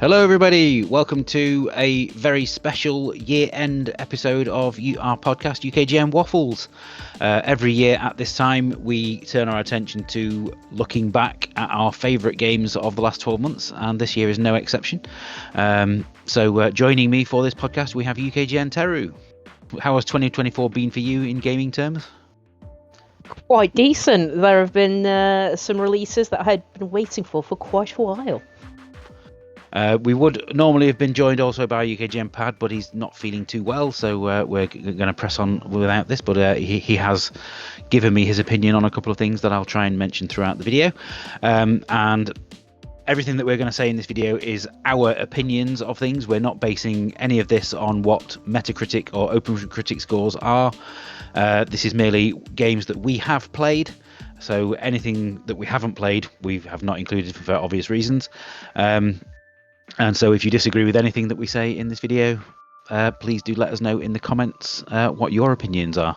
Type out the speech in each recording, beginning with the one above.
Hello everybody, welcome to a very special year-end episode of our podcast UKGN Waffles. Every year at this time we turn our attention to looking back at our favourite games of the last 12 months, and this year is no exception. So joining me for this podcast we have UKGN Teru. How has 2024 been for you in gaming terms? Quite decent. There have been some releases that I had been waiting for quite a while. We would normally have been joined also by UKGN Pad, but he's not feeling too well, so we're going to press on without this. But he has given me his opinion on a couple of things that I'll try and mention throughout the video. And everything that we're going to say in this video is our opinions of things. We're not basing any of this on what Metacritic or OpenCritic scores are. This is merely games that we have played. So anything that we haven't played, we have not included for obvious reasons. And so if you disagree with anything that we say in this video, please do let us know in the comments what your opinions are.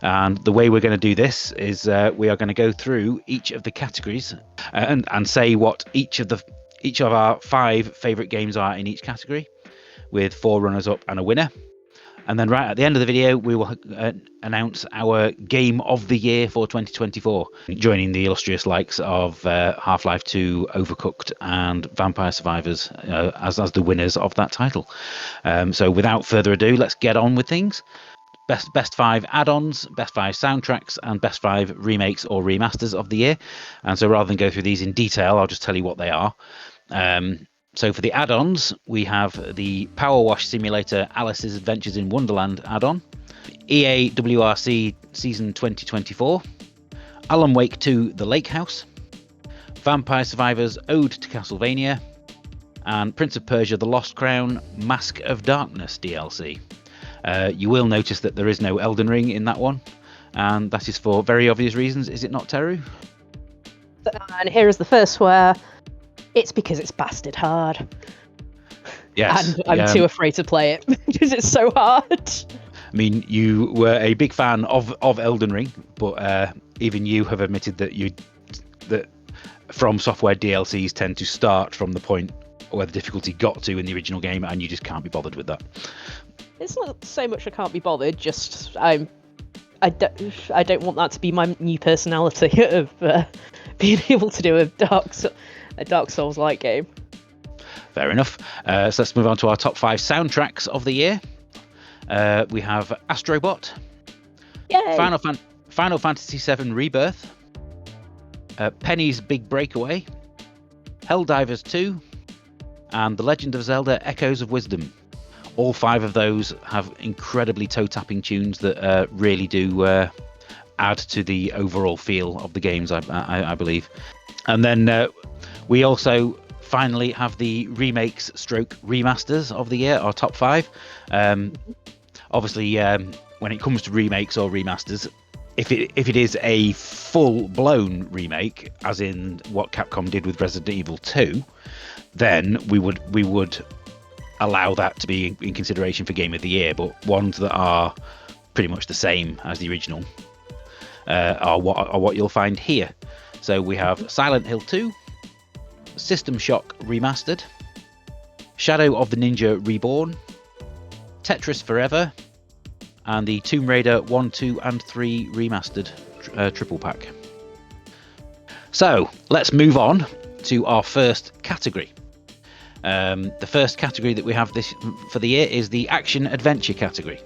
And the way we're going to do this is we are going to go through each of the categories and say what each of our 5 favourite games are in each category, with 4 runners-up and a winner. And then right at the end of the video, we will announce our Game of the Year for 2024, joining the illustrious likes of Half-Life 2, Overcooked and Vampire Survivors as the winners of that title. So without further ado, let's get on with things. Best 5 add-ons, best 5 soundtracks, and best 5 remakes or remasters of the year. And so rather than go through these in detail, I'll just tell you what they are. So for the add-ons, we have the Power Wash Simulator Alice's Adventures in Wonderland add-on, EA WRC Season 2024, Alan Wake 2 The Lake House, Vampire Survivors Ode to Castlevania, and Prince of Persia The Lost Crown Mask of Darkness DLC. You will notice that there is no Elden Ring in that one, and that is for very obvious reasons, is it not, Teru? And here is the first where it's because it's bastard hard. Yes. And I'm too afraid to play it because it's so hard. I mean, you were a big fan of Elden Ring, but even you have admitted that From Software DLCs tend to start from the point where the difficulty got to in the original game, and you just can't be bothered with that. It's not so much I can't be bothered, just I don't want that to be my new personality of being able to do a Dark Souls-like game. Fair enough. So let's move on to our top 5 soundtracks of the year. We have Astrobot, Yay! Final Fantasy VII Rebirth, Penny's Big Breakaway, Helldivers 2, and The Legend of Zelda Echoes of Wisdom. All 5 of those have incredibly toe-tapping tunes that really do add to the overall feel of the games, I believe. And then we also finally have the remakes stroke remasters of the year, our top 5. Obviously, when it comes to remakes or remasters, if it is a full-blown remake, as in what Capcom did with Resident Evil 2, then we would allow that to be in consideration for Game of the Year. But ones that are pretty much the same as the original are what you'll find here. So we have Silent Hill 2, System Shock Remastered, Shadow of the Ninja Reborn, Tetris Forever, and the Tomb Raider 1, 2 and 3 Remastered triple pack. So let's move on to our first category. The first category that we have for the year is the Action Adventure category.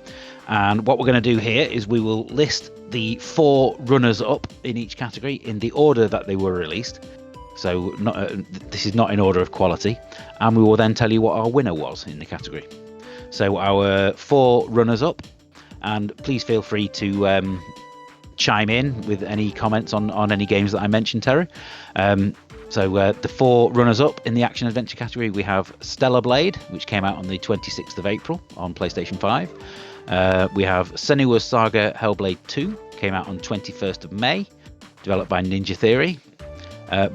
And what we're going to do here is we will list the 4 runners-up in each category in the order that they were released. So this is not in order of quality. And we will then tell you what our winner was in the category. So our 4 runners-up, and please feel free to chime in with any comments on any games that I mentioned, Terry. So the 4 runners-up in the Action Adventure category, we have Stellar Blade, which came out on the 26th of April on PlayStation 5. We have Senua's Saga Hellblade 2, came out on 21st of May, developed by Ninja Theory.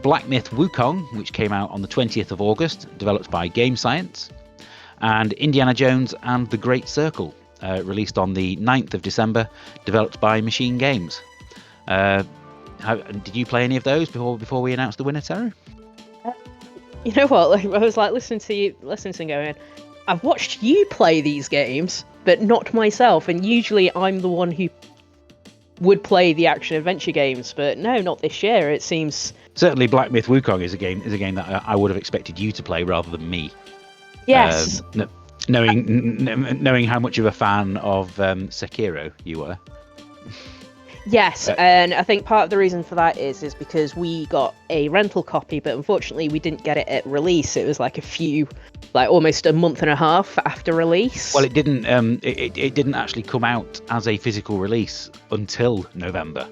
Black Myth Wukong, which came out on the 20th of August, developed by Game Science. And Indiana Jones and the Great Circle, released on the 9th of December, developed by Machine Games. Did you play any of those before we announced the winner, Terry? You know what? Like, I was like listening to and going, I've watched you play these games, but not myself. And usually I'm the one who would play the action adventure games, but no, not this year. It seems Certainly, Black Myth Wukong is a game that I would have expected you to play rather than me. yes. Knowing how much of a fan of Sekiro you were. Yes, and I think part of the reason for that is because we got a rental copy, but unfortunately we didn't get it at release. It was like almost a month and a half after release. Well, it didn't. It didn't actually come out as a physical release until November.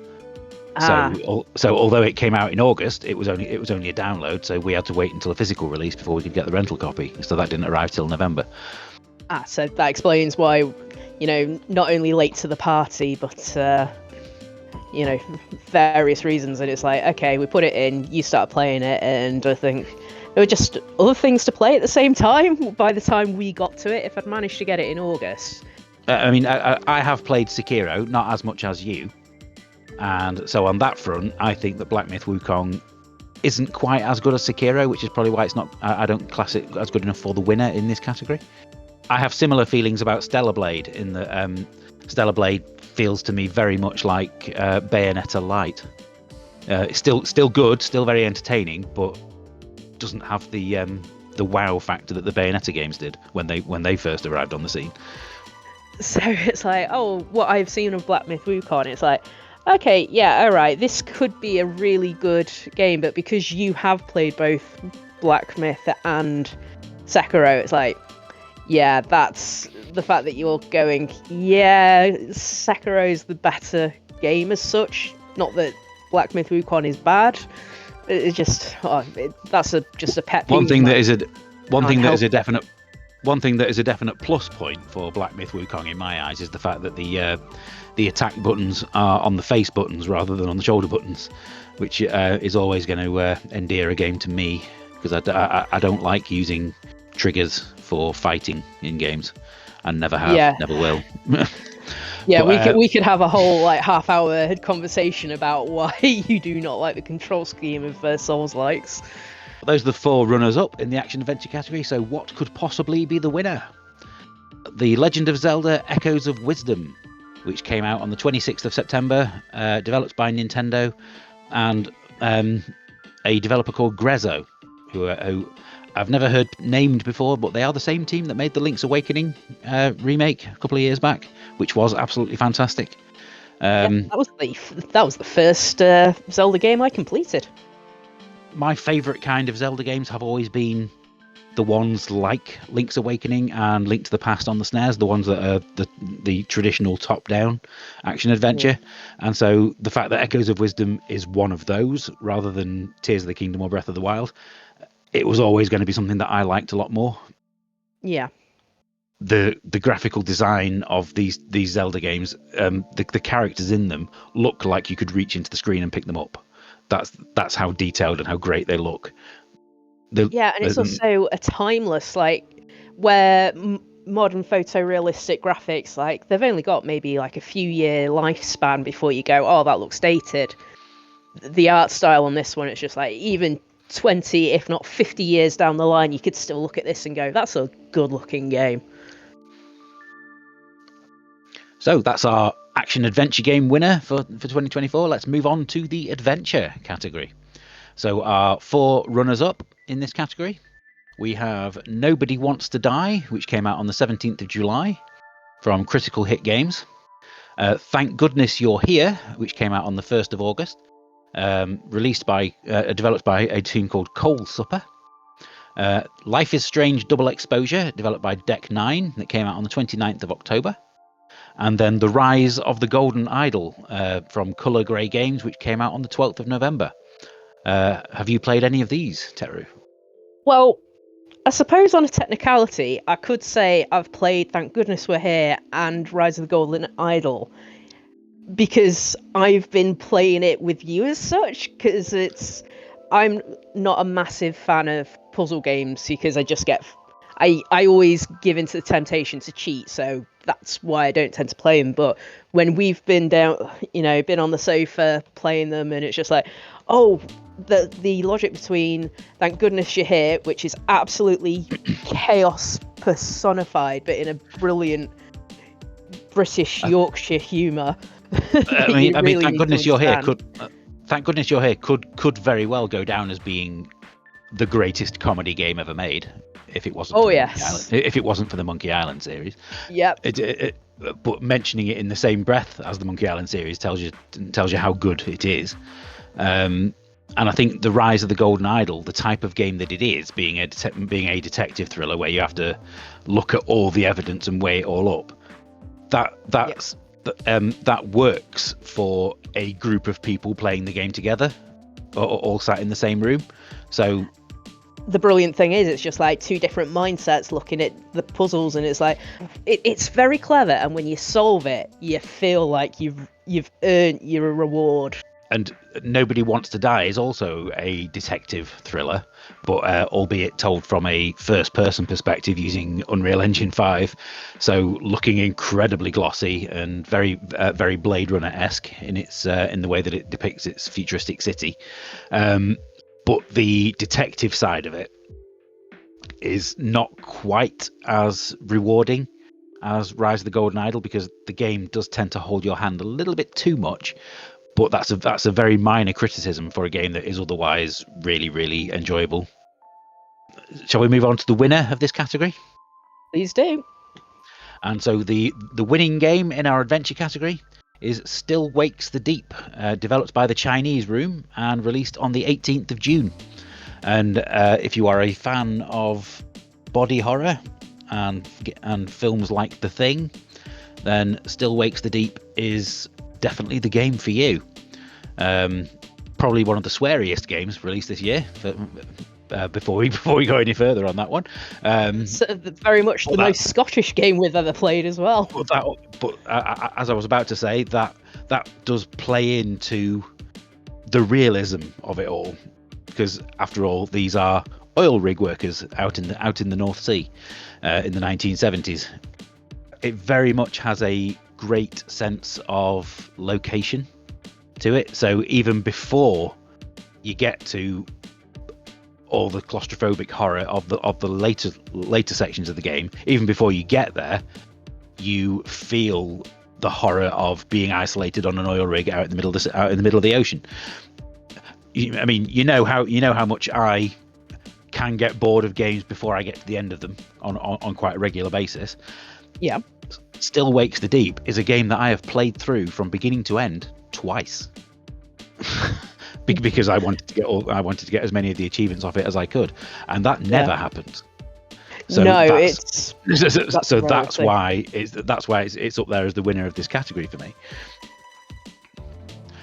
So although it came out in August, it was only a download. So we had to wait until a physical release before we could get the rental copy. So that didn't arrive till November. So that explains why, not only late to the party, but various reasons. And it's like, okay, we put it in, you start playing it, and I think there were just other things to play at the same time by the time we got to it. If I'd managed to get it in August. I have played Sekiro, not as much as you. And so on that front, I think that Black Myth Wukong isn't quite as good as Sekiro, which is probably why it's not. I don't class it as good enough for the winner in this category. I have similar feelings about Stellar Blade in that Stellar Blade feels to me very much like Bayonetta Light. It's still good, still very entertaining, but doesn't have the wow factor that the Bayonetta games did when they first arrived on the scene. So it's like, oh, what I've seen of Black Myth Wukong, it's like, okay, yeah, all right, this could be a really good game, but because you have played both Black Myth and Sekiro, it's like, yeah, that's the fact that you're going, yeah, Sekiro's the better game as such. Not that Black Myth Wukong is bad. It's just, that's just a pet peeve. One thing that is a definite plus point for Black Myth Wukong in my eyes is the fact that the attack buttons are on the face buttons rather than on the shoulder buttons, which is always going to endear a game to me, because I don't like using triggers for fighting in games, and never have, never will. Yeah, but, we could have a whole half-hour conversation about why you do not like the control scheme of Souls-likes. Those are the 4 runners-up in the action-adventure category, so what could possibly be the winner? The Legend of Zelda Echoes of Wisdom, which came out on the 26th of September, developed by Nintendo, and a developer called Grezzo, who I've never heard named before, but they are the same team that made the Link's Awakening remake a couple of years back, which was absolutely fantastic. That was the first Zelda game I completed. My favourite kind of Zelda games have always been the ones like Link's Awakening and Link to the Past on the SNES, the ones that are the traditional top-down action adventure. And so the fact that Echoes of Wisdom is one of those, rather than Tears of the Kingdom or Breath of the Wild, it was always going to be something that I liked a lot more. Yeah. The graphical design of these Zelda games, the characters in them look like you could reach into the screen and pick them up. That's how detailed and how great they look. And it's also a timeless, where modern photorealistic graphics, they've only got maybe a few year lifespan before you go, oh, that looks dated. The art style on this one, it's just even 20, if not 50 years down the line, you could still look at this and go, that's a good looking game. So that's our action adventure game winner for 2024. Let's move on to the adventure category. So our 4 runners up in this category, we have Nobody Wants to Die, which came out on the 17th of July from Critical Hit Games. Thank Goodness You're Here, which came out on the 1st of August, developed by a team called Coal Supper. Life is Strange Double Exposure, developed by Deck 9, that came out on the 29th of October. And then The Rise of the Golden Idol from Colour Grey Games, which came out on the 12th of November. Have you played any of these, Teru? Well, I suppose on a technicality, I could say I've played Thank Goodness We're Here and Rise of the Golden Idol, because I've been playing it with you as such, because I'm not a massive fan of puzzle games, because I always give into the temptation to cheat, so that's why I don't tend to play them. But when we've been down, been on the sofa playing them, and it's just like, oh, the logic between "Thank goodness you're here," which is absolutely chaos personified, but in a brilliant British Yorkshire humour. I mean, thank goodness you're here. Thank goodness you're here. Could very well go down as being the greatest comedy game ever made, if it wasn't. If it wasn't for the Monkey Island series. Yep. But mentioning it in the same breath as the Monkey Island series tells you how good it is. And I think the Rise of the Golden Idol, the type of game that it is, being a detective thriller where you have to look at all the evidence and weigh it all up, that works for a group of people playing the game together, or all sat in the same room. So the brilliant thing is, it's just like two different mindsets looking at the puzzles, and it's like it's very clever. And when you solve it, you feel like you've earned your reward. And Nobody Wants to Die is also a detective thriller, but albeit told from a first-person perspective using Unreal Engine 5, so looking incredibly glossy and very Blade Runner-esque in its in the way that it depicts its futuristic city. But the detective side of it is not quite as rewarding as Rise of the Golden Idol, because the game does tend to hold your hand a little bit too much. But that's a very minor criticism for a game that is otherwise really, really enjoyable. Shall we move on to the winner of this category? Please do. And so the winning game in our adventure category is Still Wakes the Deep, developed by the Chinese Room and released on the 18th of June. And if you are a fan of body horror and films like The Thing, then Still Wakes the Deep is definitely the game for you. Probably one of the sweariest games released this year. Before we go any further on that one, very much the most Scottish game we've ever played as well. But as I was about to say, that does play into the realism of it all, because after all, these are oil rig workers out in the North Sea in the 1970s. It very much has a great sense of location to it. So even before you get to all the claustrophobic horror of the later sections of the game, even before you get there, you feel the horror of being isolated on an oil rig out in the middle of the ocean. I mean, you know how much I can get bored of games before I get to the end of them on quite a regular basis. Yeah. Still Wakes the Deep is a game that I have played through from beginning to end twice. Because I wanted to get as many of the achievements off it as I could, and that never happened. So that's why it's up there as the winner of this category for me.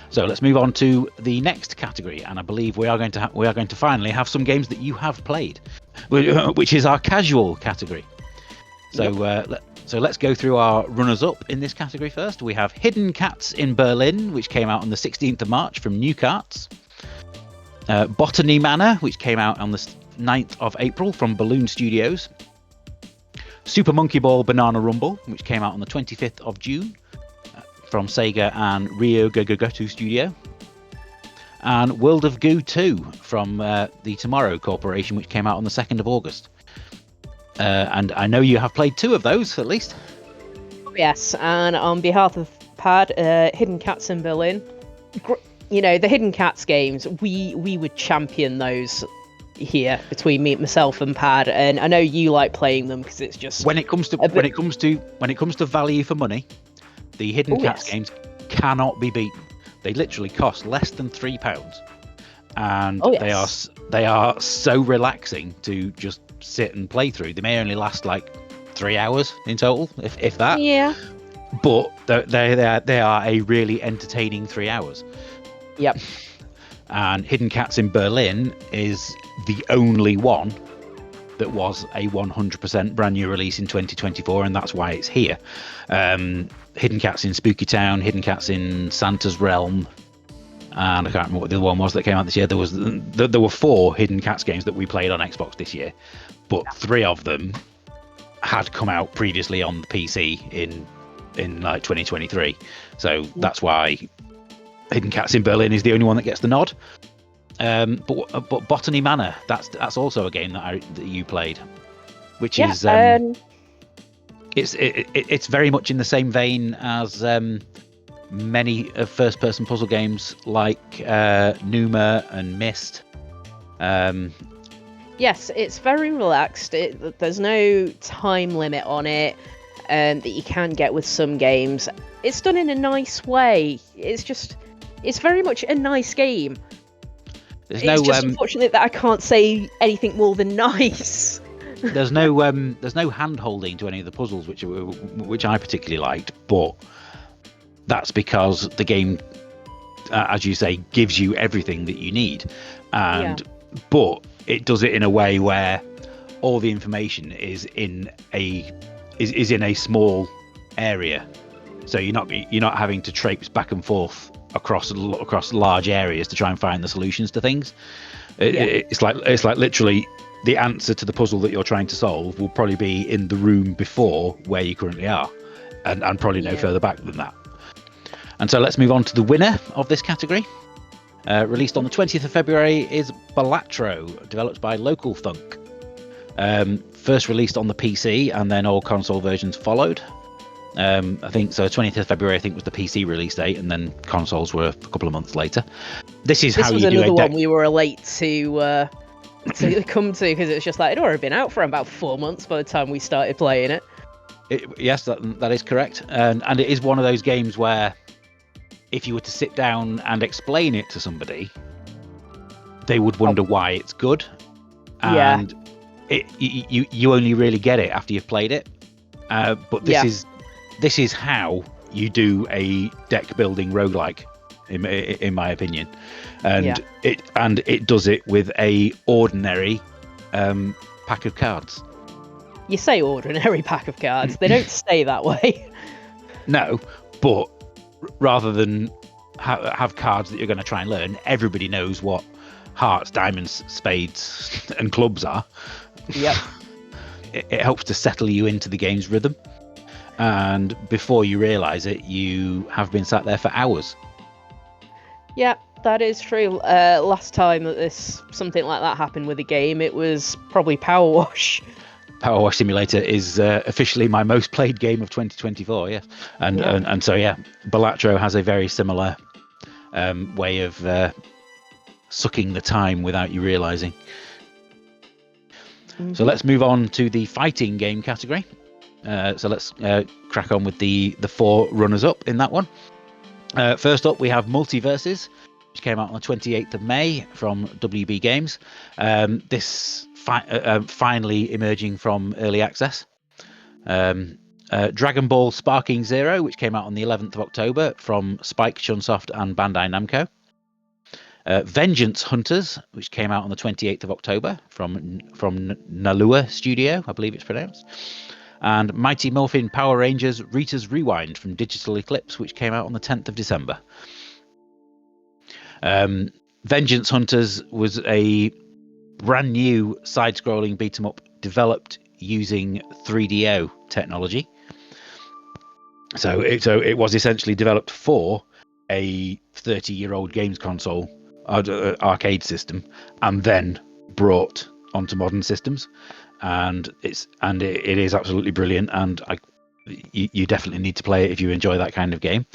So let's move on to the next category, and I believe we are going to finally have some games that you have played, which is our casual category. So So let's go through our runners-up in this category first. We have Hidden Cats in Berlin, which came out on the 16th of March from New Carts. Botany Manor, which came out on the 9th of April from Balloon Studios. Super Monkey Ball Banana Rumble, which came out on the 25th of June from Sega and Rio Gogogotu Studio. And World of Goo 2 from the Tomorrow Corporation, which came out on the 2nd of August. And I know you have played 2 of those, at least. Yes, and on behalf of Pad, Hidden Cats in Berlin, the Hidden Cats games, we would champion those here between myself and Pad, and I know you like playing them because it's just when it comes to value for money, the Hidden Cats games cannot be beaten. They literally cost less than £3, and they are so relaxing to just sit and play through. They may only last like 3 hours in total, if that. Yeah. But they are a really entertaining 3 hours. Yep. And Hidden Cats in Berlin is the only one that was a 100% brand new release in 2024, and that's why it's here. Hidden Cats in Spooky Town, Hidden Cats in Santa's Realm, and I can't remember what the other one was that came out this year. There were 4 Hidden Cats games that we played on Xbox this year, but 3 of them had come out previously on the PC in like 2023. So that's why Hidden Cats in Berlin is the only one that gets the nod. But Botany Manor, that's also a game that you played, which is it's very much in the same vein as many of first-person puzzle games like Numa and Myst. Yes, it's very relaxed. There's no time limit on it that you can get with some games. It's done in a nice way. It's very much a nice game. It's just unfortunate that I can't say anything more than nice. There's no hand holding to any of the puzzles, which I particularly liked, but that's because the game, as you say, gives you everything that you need, but it does it in a way where all the information is in a small area, so you're not having to traipse back and forth across large areas to try and find the solutions to things. It's like literally the answer to the puzzle that you're trying to solve will probably be in the room before where you currently are, and probably no further back than that. And so let's move on to the winner of this category. Released on the 20th of February is Balatro, developed by Local Thunk. First released on the PC, and then all console versions followed. I think so. 20th of February, I think, was the PC release date, and then consoles were a couple of months later. This was another one we were late to come to, because it was just like it'd already been out for about 4 months by the time we started playing it. Yes, that is correct, and it is one of those games where if you were to sit down and explain it to somebody, they would wonder why it's good, and you only really get it after you've played it. But this is how you do a deck building roguelike, in my opinion, and it does it with a ordinary pack of cards. You say ordinary pack of cards; they don't stay that way. No, but rather than have cards that you're going to try and learn, everybody knows what hearts, diamonds, spades, and clubs are. Yep. It helps to settle you into the game's rhythm, and before you realise it, you have been sat there for hours. Yeah, that is true. Last time that something like that happened with a game, it was probably Power Wash. Power Wash Simulator is officially my most played game of 2024. Yeah, and so Balatro has a very similar way of sucking the time without you realising. Mm-hmm. So let's move on to the fighting game category. So let's crack on with the 4 runners-up in that one. First up, we have Multiverses, which came out on the 28th of May from WB Games. This finally emerging from early access. Dragon Ball Sparking Zero, which came out on the 11th of October from Spike Chunsoft and Bandai Namco. Vengeance Hunters, which came out on the 28th of October from Nalua Studio, I believe it's pronounced. And Mighty Morphin Power Rangers Rita's Rewind from Digital Eclipse, which came out on the 10th of December. Vengeance Hunters was a brand new side-scrolling beat-em-up developed using 3DO technology. So it was essentially developed for a 30-year-old games console arcade system, and then brought onto modern systems. And it is absolutely brilliant, and you definitely need to play it if you enjoy that kind of game.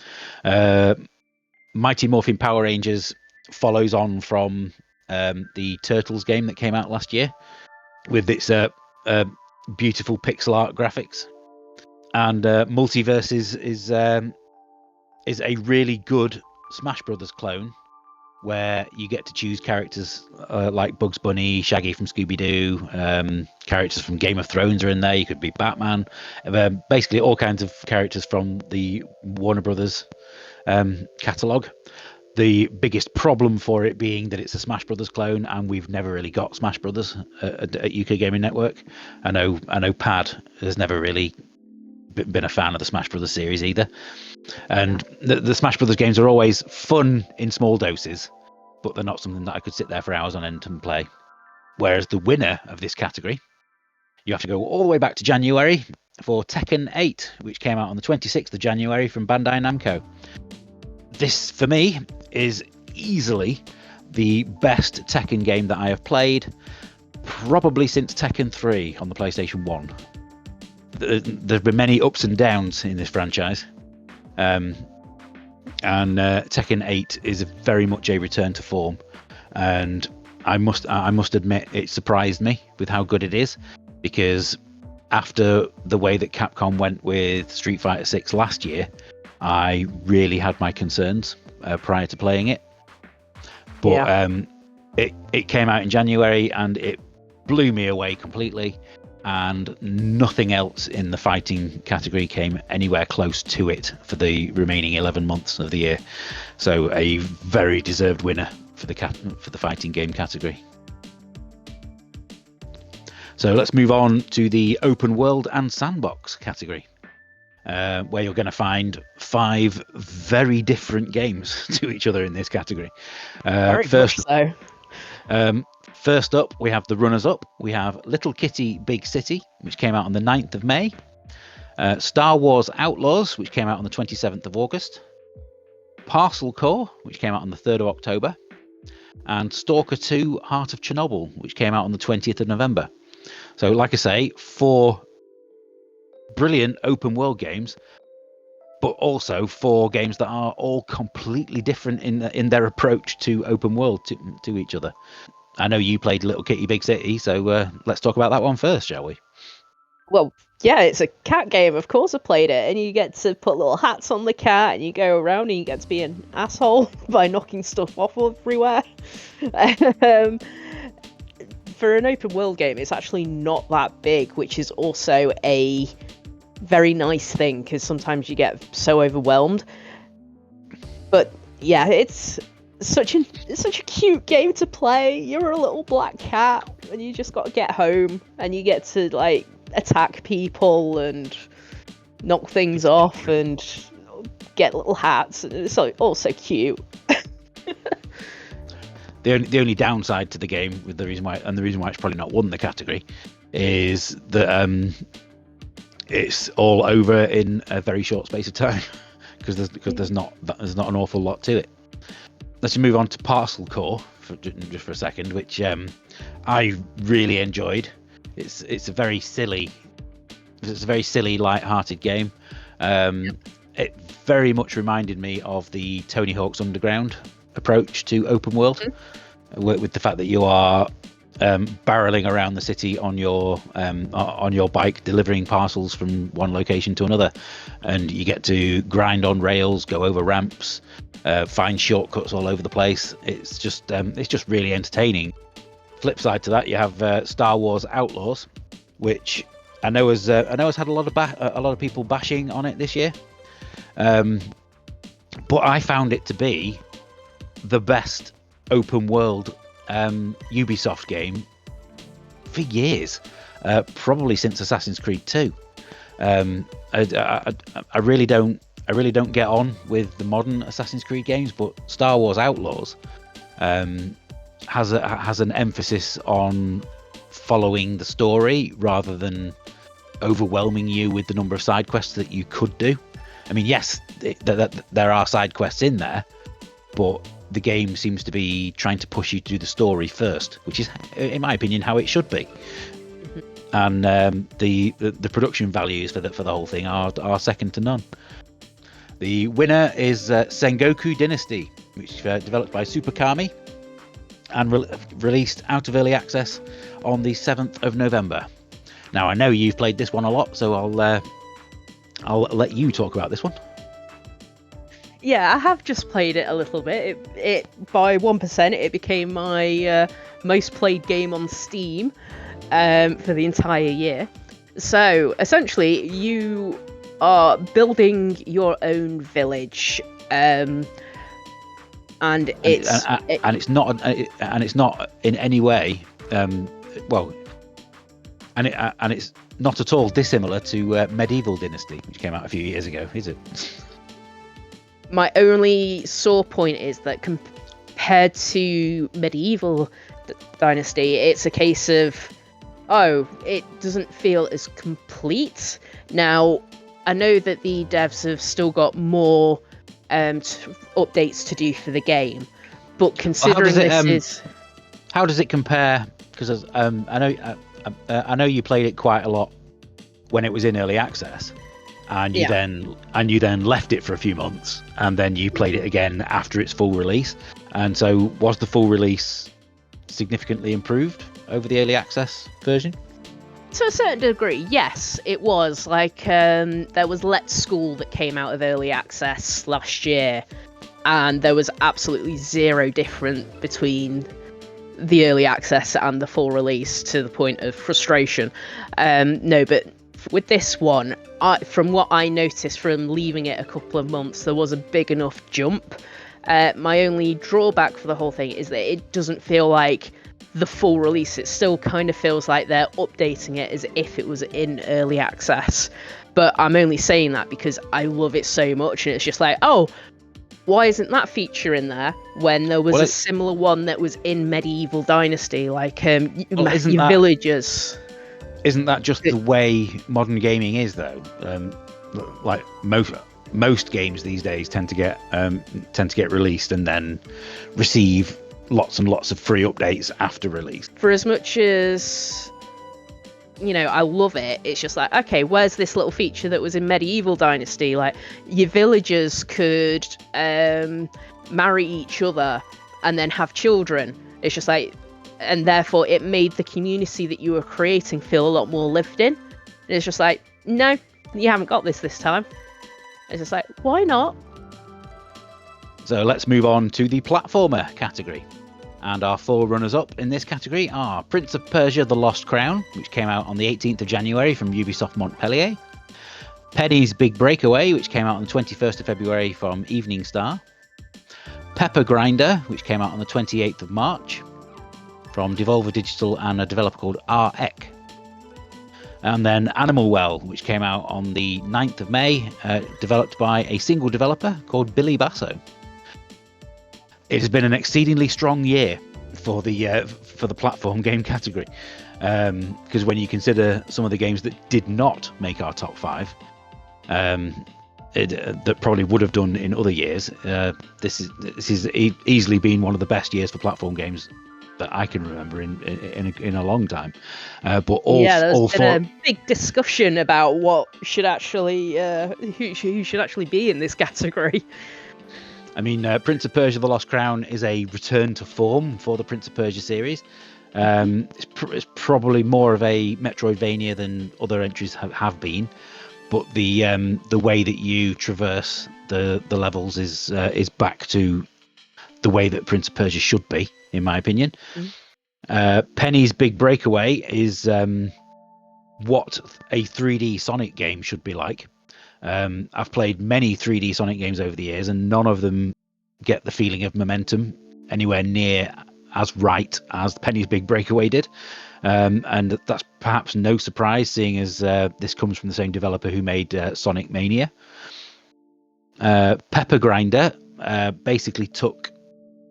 Mighty Morphin Power Rangers follows on from the Turtles game that came out last year with its beautiful pixel art graphics. And Multiverses is a really good Smash Brothers clone, where you get to choose characters like Bugs Bunny, Shaggy from Scooby-Doo, characters from Game of Thrones are in there. You could be Batman, basically all kinds of characters from the Warner Brothers catalogue. The biggest problem for it being that it's a Smash Brothers clone, and we've never really got Smash Brothers at UK Gaming Network. I know Pad has never really been a fan of the Smash Brothers series either. And the Smash Brothers games are always fun in small doses, but they're not something that I could sit there for hours on end and play. Whereas the winner of this category, you have to go all the way back to January for Tekken 8, which came out on the 26th of January from Bandai Namco. This, for me, is easily the best Tekken game that I have played, probably since Tekken 3 on the PlayStation 1. There have been many ups and downs in this franchise. And Tekken 8 is very much a return to form. And I must admit, it surprised me with how good it is, because after the way that Capcom went with Street Fighter 6 last year, I really had my concerns prior to playing it. But it came out in January and it blew me away completely, and nothing else in the fighting category came anywhere close to it for the remaining 11 months of the year. So a very deserved winner for the fighting game category. So let's move on to the open world and sandbox category, where you're going to find 5 very different games to each other in this category. First up, we have the runners-up. We have Little Kitty Big City, which came out on the 9th of May. Star Wars Outlaws, which came out on the 27th of August. Parcel Core, which came out on the 3rd of October. And Stalker 2 Heart of Chernobyl, which came out on the 20th of November. So, like I say, 4 brilliant open world games, but also 4 games that are all completely different in their approach to open world to each other. I know you played Little Kitty Big City, so let's talk about that one first, shall we? Well, yeah, it's a cat game. Of course I played it, and you get to put little hats on the cat, and you go around and you get to be an asshole by knocking stuff off everywhere. For an open world game, it's actually not that big, which is also a very nice thing, because sometimes you get so overwhelmed. But yeah, it's such a cute game to play. You're a little black cat, and you just got to get home, and you get to like attack people and knock things off and get little hats. It's also cute. The only downside to the game, the reason why it's probably not won the category, is that it's all over in a very short space of time, because there's not an awful lot to it. Let's move on to Parcel Core just for a second, which I really enjoyed. It's a very silly, light-hearted game. It very much reminded me of the Tony Hawk's Underground approach to open world, with the fact that you are barreling around the city on your bike, delivering parcels from one location to another, and you get to grind on rails, go over ramps, find shortcuts all over the place. It's just really entertaining. Flip side to that, you have Star Wars Outlaws, which I know has had a lot of people bashing on it this year, but I found it to be the best open world Ubisoft game for years, probably since Assassin's Creed 2. I really don't get on with the modern Assassin's Creed games, but Star Wars Outlaws has an emphasis on following the story rather than overwhelming you with the number of side quests that you could do. I mean, yes, there are side quests in there, but the game seems to be trying to push you to do the story first, which is, in my opinion, how it should be. And the production values for the whole thing are second to none. The winner is Sengoku Dynasty, which is developed by Super Kami and released out of early access on the 7th of November. Now, I know you've played this one a lot, so I'll let you talk about this one. Yeah, I have just played it a little bit. It by 1%, it became my most played game on Steam for the entire year. So essentially, you are building your own village, and it's not in any way. Well, and it's not at all dissimilar to Medieval Dynasty, which came out a few years ago, is it? My only sore point is that compared to Medieval Dynasty, it's a case of, oh, it doesn't feel as complete. Now, I know that the devs have still got more updates to do for the game, but considering how does it compare? Because I know you played it quite a lot when it was in early access, and you then left it for a few months, and then you played it again after its full release. And so, was the full release significantly improved over the early access version? To a certain degree, yes, it was. Like, there was Let's School that came out of early access last year, and there was absolutely zero difference between the early access and the full release, to the point of frustration. No, but with this one, from what I noticed from leaving it a couple of months, there was a big enough jump. My only drawback for the whole thing is that it doesn't feel like the full release. It still kind of feels like they're updating it as if it was in early access. But I'm only saying that because I love it so much, and it's just like, oh, why isn't that feature in there when there was a similar one that was in Medieval Dynasty, like your villagers? Isn't that just the way modern gaming is, though? Like most games these days tend to get released and then receive lots and lots of free updates after release. For as much as, you know, I love it, it's just like, okay, where's this little feature that was in Medieval Dynasty? Like, your villagers could marry each other and then have children. It's just like, and therefore it made the community that you were creating feel a lot more lived in. And it's just like, no, you haven't got this time. It's just like, why not? So let's move on to the platformer category. And our 4 runners-up in this category are Prince of Persia: The Lost Crown, which came out on the 18th of January from Ubisoft Montpellier. Penny's Big Breakaway, which came out on the 21st of February from Evening Star. Pepper Grinder, which came out on the 28th of March from Devolver Digital and a developer called REC. And then Animal Well, which came out on the 9th of May, developed by a single developer called Billy Basso. It has been an exceedingly strong year for the platform game category, because when you consider some of the games that did not make our top 5, that probably would have done in other years, this is easily been one of the best years for platform games that I can remember in a long time. But there's been a big discussion about what should actually who should actually be in this category. I mean, Prince of Persia: The Lost Crown is a return to form for the Prince of Persia series. It's probably more of a Metroidvania than other entries have been, but the way that you traverse the levels is back to the way that Prince of Persia should be, in my opinion. Penny's Big Breakaway is what a 3D Sonic game should be like. I've played many 3D Sonic games over the years, and none of them get the feeling of momentum anywhere near as right as Penny's Big Breakaway did. And that's perhaps no surprise, seeing as this comes from the same developer who made Sonic Mania. Pepper Grinder basically took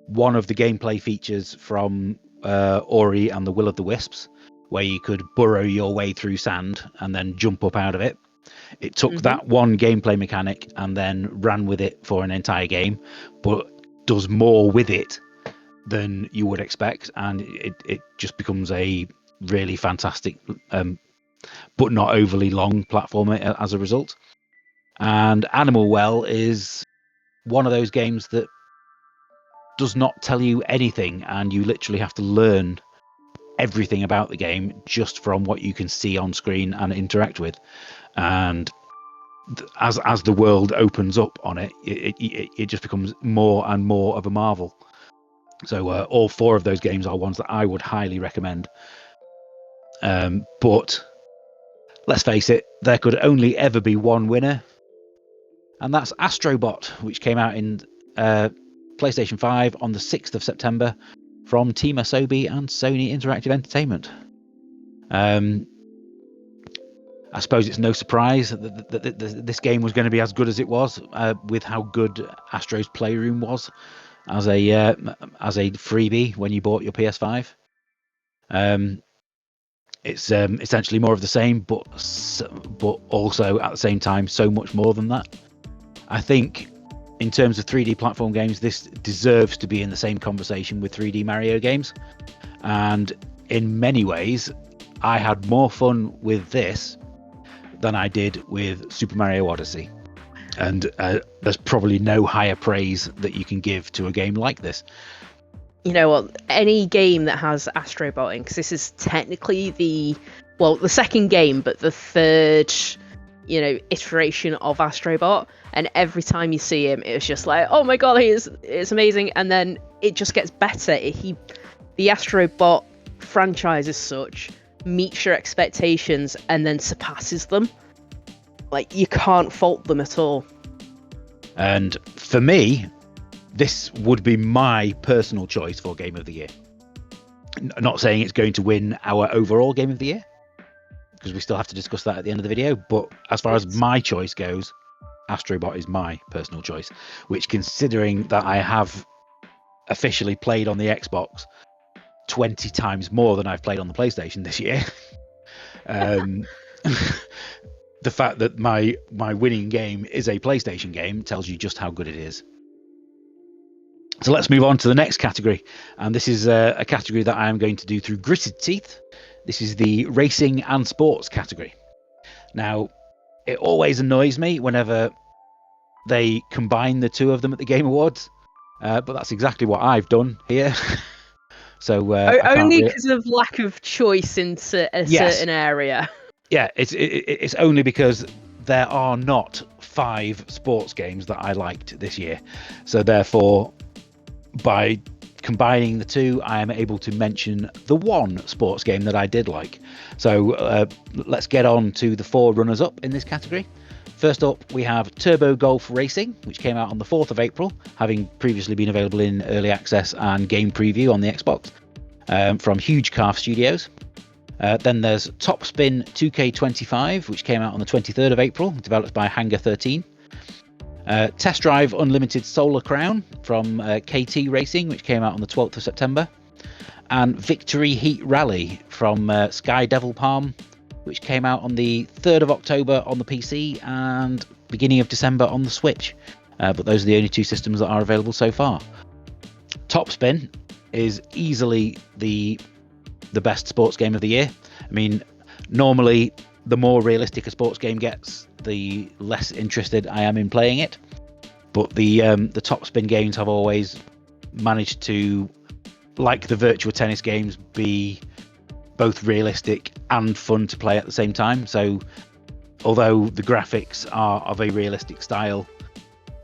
one of the gameplay features from Ori and the Will of the Wisps, where you could burrow your way through sand and then jump up out of it. It took that one gameplay mechanic and then ran with it for an entire game, but does more with it than you would expect, and it just becomes a really fantastic but not overly long platformer as a result. And Animal Well is one of those games that does not tell you anything, and you literally have to learn everything about the game just from what you can see on screen and interact with. And as the world opens up on it, it just becomes more and more of a marvel. So all 4 of those games are ones that I would highly recommend. But let's face it, there could only ever be one winner, and that's Astrobot, which came out in PlayStation 5 on the 6th of September from Team Asobi and Sony Interactive Entertainment. I suppose it's no surprise that this game was going to be as good as it was, with how good Astro's Playroom was as a freebie when you bought your PS5. It's essentially more of the same, but also at the same time so much more than that. I think in terms of 3D platform games, this deserves to be in the same conversation with 3D Mario games. And in many ways, I had more fun with this than I did with Super Mario Odyssey. And there's probably no higher praise that you can give to a game like this. You know what? Any game that has Astrobotting, because this is technically the second game, but the third, iteration of Astrobot. And every time you see him, it's just like, oh my god, it's amazing. And then it just gets better. The Astrobot franchise as such meets your expectations and then surpasses them. Like, you can't fault them at all. And for me, this would be my personal choice for Game of the Year. Not saying it's going to win our overall Game of the Year, because we still have to discuss that at the end of the video. But as far as my choice goes, Astrobot is my personal choice, which, considering that I have officially played on the Xbox 20 times more than I've played on the PlayStation this year, the fact that my winning game is a PlayStation game tells you just how good it is. So let's move on to the next category, and this is a category that I am going to do through gritted teeth. This is the racing and sports category. Now, it always annoys me whenever they combine the two of them at the Game Awards, but that's exactly what I've done here. So only because of lack of choice in a certain area. Yeah, it's only because there are not 5 sports games that I liked this year. So therefore, by combining the two, I am able to mention the one sports game that I did like. So let's get on to the 4 runners-up in this category. First up, we have Turbo Golf Racing, which came out on the 4th of April, having previously been available in early access and game preview on the Xbox, from Huge Calf Studios. Then there's Top Spin 2K25, which came out on the 23rd of April, developed by Hangar 13. Test Drive Unlimited Solar Crown from KT Racing, which came out on the 12th of September. And Victory Heat Rally from Sky Devil Palm, which came out on the 3rd of October on the PC and beginning of December on the Switch. But those are the only 2 systems that are available so far. Top Spin is easily the best sports game of the year. I mean, normally the more realistic a sports game gets, the less interested I am in playing it. But the Top Spin games have always managed to, like the Virtua Tennis games, be both realistic and fun to play at the same time. So although the graphics are of a realistic style,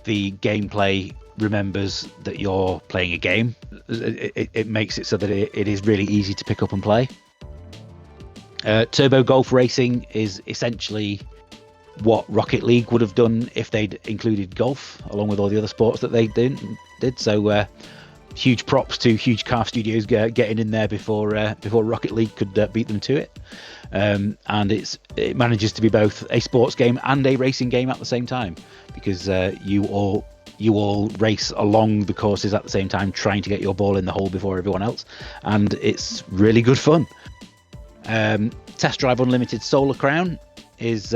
the gameplay remembers that you're playing a game. It makes it so that it is really easy to pick up and play. Turbo Golf Racing is essentially what Rocket League would have done if they'd included golf along with all the other sports that they did. So huge props to Huge Calf Studios getting in there before Rocket League could beat them to it. And it manages to be both a sports game and a racing game at the same time, because you all race along the courses at the same time, trying to get your ball in the hole before everyone else, and it's really good fun. Test Drive Unlimited Solar Crown is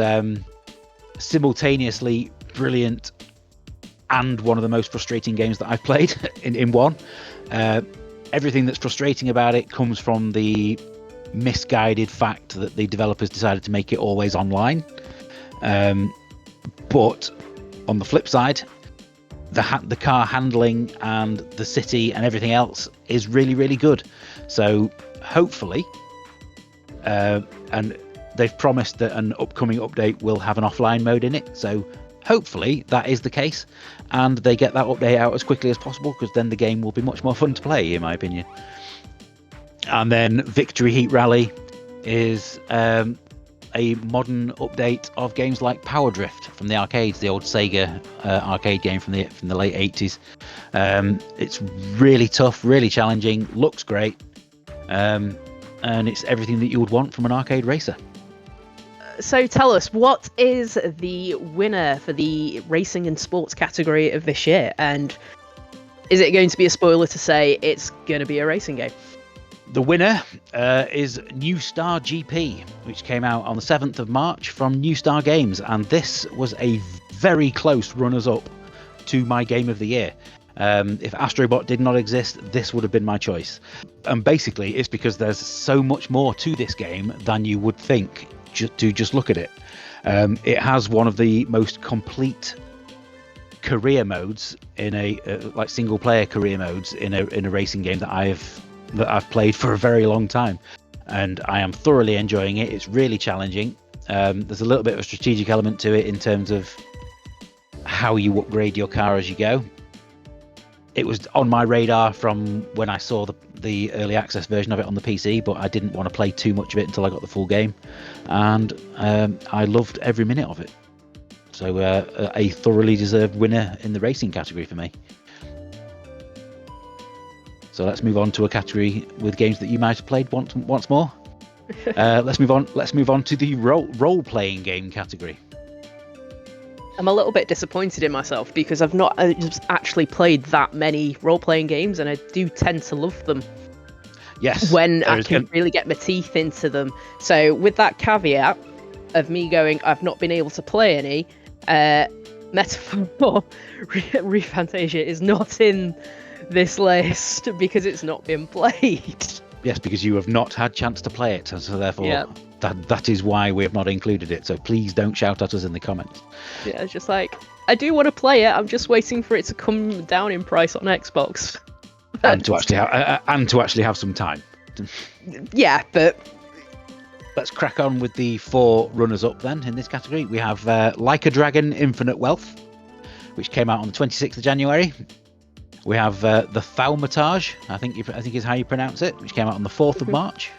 simultaneously brilliant and one of the most frustrating games that I've played in one. Everything that's frustrating about it comes from the misguided fact that the developers decided to make it always online. But on the flip side, the car handling and the city and everything else is really, really good. So hopefully, and they've promised that an upcoming update will have an offline mode in it. So hopefully that is the case, and they get that update out as quickly as possible, because then the game will be much more fun to play, in my opinion. And then Victory Heat Rally is a modern update of games like Power Drift from the arcades, the old Sega arcade game from the late 80s. It's really tough, really challenging, looks great, and it's everything that you would want from an arcade racer. So tell us, what is the winner for the racing and sports category of this year? And is it going to be a spoiler to say it's going to be a racing game? The winner is New Star GP, which came out on the 7th of March from New Star Games. And this was a very close runners-up to my game of the year. If Astrobot did not exist, this would have been my choice. And basically, it's because there's so much more to this game than you would think to just look at it. It has one of the most complete career modes in a like single player career modes in a racing game that I've played for a very long time, and I am thoroughly enjoying it. It's really challenging. There's a little bit of a strategic element to it in terms of how you upgrade your car as you go. It was on my radar from when I saw the early access version of it on the PC, but I didn't want to play too much of it until I got the full game, and I loved every minute of it. So a thoroughly deserved winner in the racing category for me. So let's move on to a category with games that you might have played once more. Let's move on to the role-playing game category. I'm a little bit disappointed in myself because I've not actually played that many role-playing games, and I do tend to love them. Yes. When I can really get my teeth into them. So with that caveat of me going, I've not been able to play any, Metaphor ReFantasia is not in this list because it's not been played. Yes, because you have not had chance to play it, so therefore that is why we have not included it. So please don't shout at us in the comments. Yeah, it's just like, I do want to play it. I'm just waiting for it to come down in price on Xbox. and to actually have some time. Yeah, but let's crack on with the 4 runners-up then in this category. We have Like a Dragon: Infinite Wealth, which came out on the 26th of January. We have the Thaumatage, I think is how you pronounce it, which came out on the 4th of March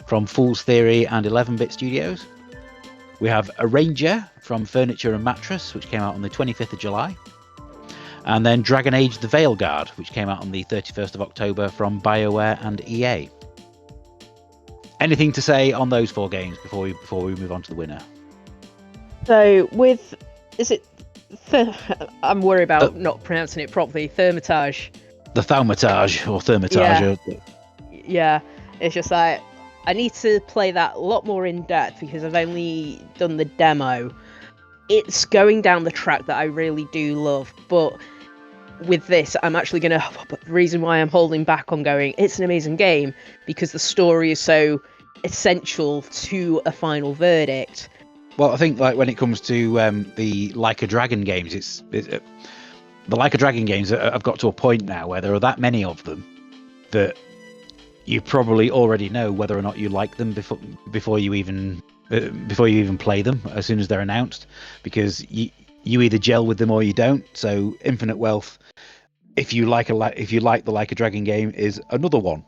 from Fool's Theory and 11-Bit Studios. We have Arranger from Furniture and Mattress, which came out on the 25th of July. And then Dragon Age: The Veilguard, which came out on the 31st of October from BioWare and EA. Anything to say on those 4 games before we move on to the winner? So I'm worried about not pronouncing it properly. Thermitage. The Thaumatage or Thermitage. Yeah, it's just like I need to play that a lot more in depth because I've only done the demo. It's going down the track that I really do love, but with this, I'm actually going to... The reason why I'm holding back on going, it's an amazing game, because the story is so essential to a final verdict. Well, I think like when it comes to the Like a Dragon games, the Like a Dragon games have got to a point now where there are that many of them that you probably already know whether or not you like them before you even play them as soon as they're announced, because you either gel with them or you don't. So Infinite Wealth, if you like the Like a Dragon game, is another one